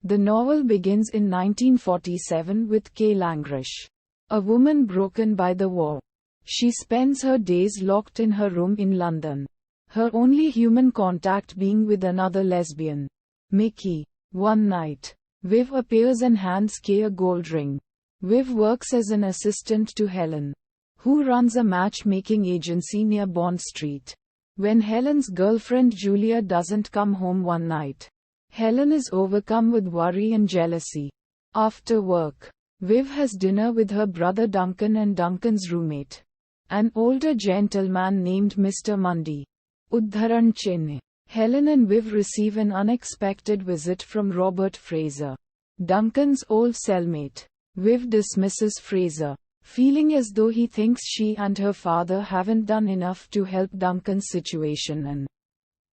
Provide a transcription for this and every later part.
The novel begins in 1947 with Kay Langrish, a woman broken by the war. She spends her days locked in her room in London, her only human contact being with another lesbian, Mickey. One night, Viv appears and hands Kay a gold ring. Viv works as an assistant to Helen, who runs a matchmaking agency near Bond Street. When Helen's girlfriend Julia doesn't come home one night, Helen is overcome with worry and jealousy. After work, Viv has dinner with her brother Duncan and Duncan's roommate, an older gentleman named Mr. Mundy. Udharan Chinne. Helen and Viv receive an unexpected visit from Robert Fraser, Duncan's old cellmate. Viv dismisses Fraser, feeling as though he thinks she and her father haven't done enough to help Duncan's situation, and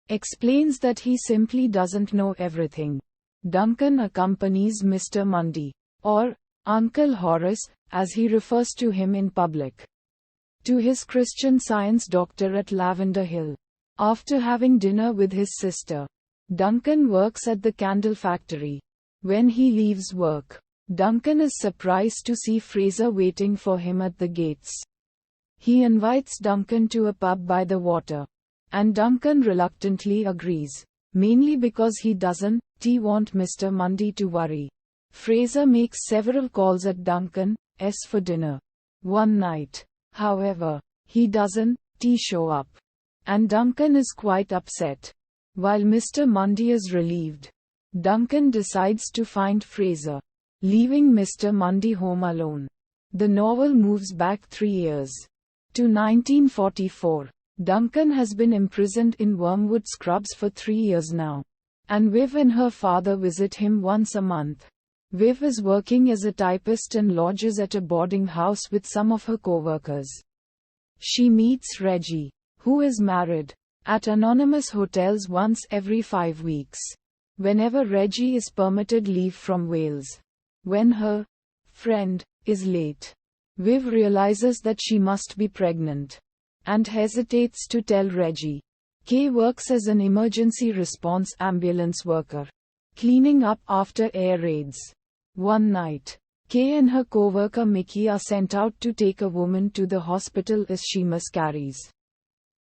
explains that he simply doesn't know everything. Duncan accompanies Mr. Mundy, or Uncle Horace, as he refers to him in public, to his Christian Science doctor at Lavender Hill. After having dinner with his sister, Duncan works at the candle factory. When he leaves work, Duncan is surprised to see Fraser waiting for him at the gates. He invites Duncan to a pub by the water, and Duncan reluctantly agrees, mainly because he doesn't want Mr. Mundy to worry. Fraser makes several calls at Duncan's for dinner. One night, however, he doesn't show up, and Duncan is quite upset. While Mr. Mundy is relieved, Duncan decides to find Fraser, leaving Mr. Mundy home alone. The novel moves back 3 years, to 1944. Duncan has been imprisoned in Wormwood Scrubs for 3 years now, and Viv and her father visit him once a month. Viv is working as a typist and lodges at a boarding house with some of her co-workers. She meets Reggie, who is married, at anonymous hotels once every 5 weeks, whenever Reggie is permitted leave from Wales. When her friend is late, Viv realizes that she must be pregnant, and hesitates to tell Reggie. Kay works as an emergency response ambulance worker, cleaning up after air raids. One night, Kay and her co-worker Mickey are sent out to take a woman to the hospital as she miscarries.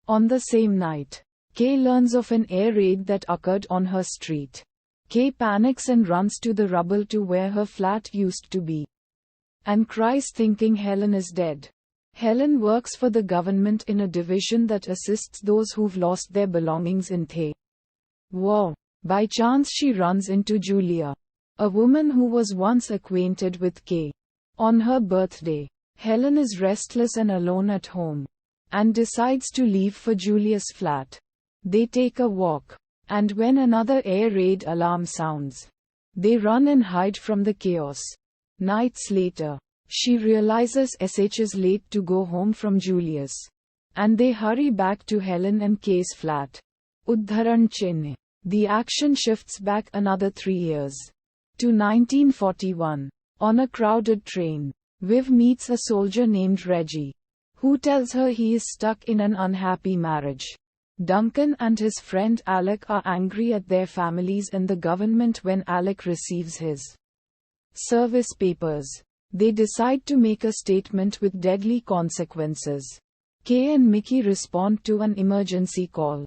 On the same night, Kay learns of an air raid that occurred on her street. Kay panics and runs to the rubble to where her flat used to be, and cries thinking Helen is dead. Helen works for the government in a division that assists those who've lost their belongings in the war. By chance she runs into Julia, a woman who was once acquainted with Kay. On her birthday, Helen is restless and alone at home, and decides to leave for Julia's flat. They take a walk, and when another air raid alarm sounds, they run and hide from the chaos. Nights later, she realizes SH is late to go home from Julia's, and they hurry back to Helen and Kay's flat. Udharan Chinne. The action shifts back another 3 years, to 1941. On a crowded train, Viv meets a soldier named Reggie, who tells her he is stuck in an unhappy marriage. Duncan and his friend Alec are angry at their families and the government when Alec receives his service papers. They decide to make a statement with deadly consequences. Kay and Mickey respond to an emergency call,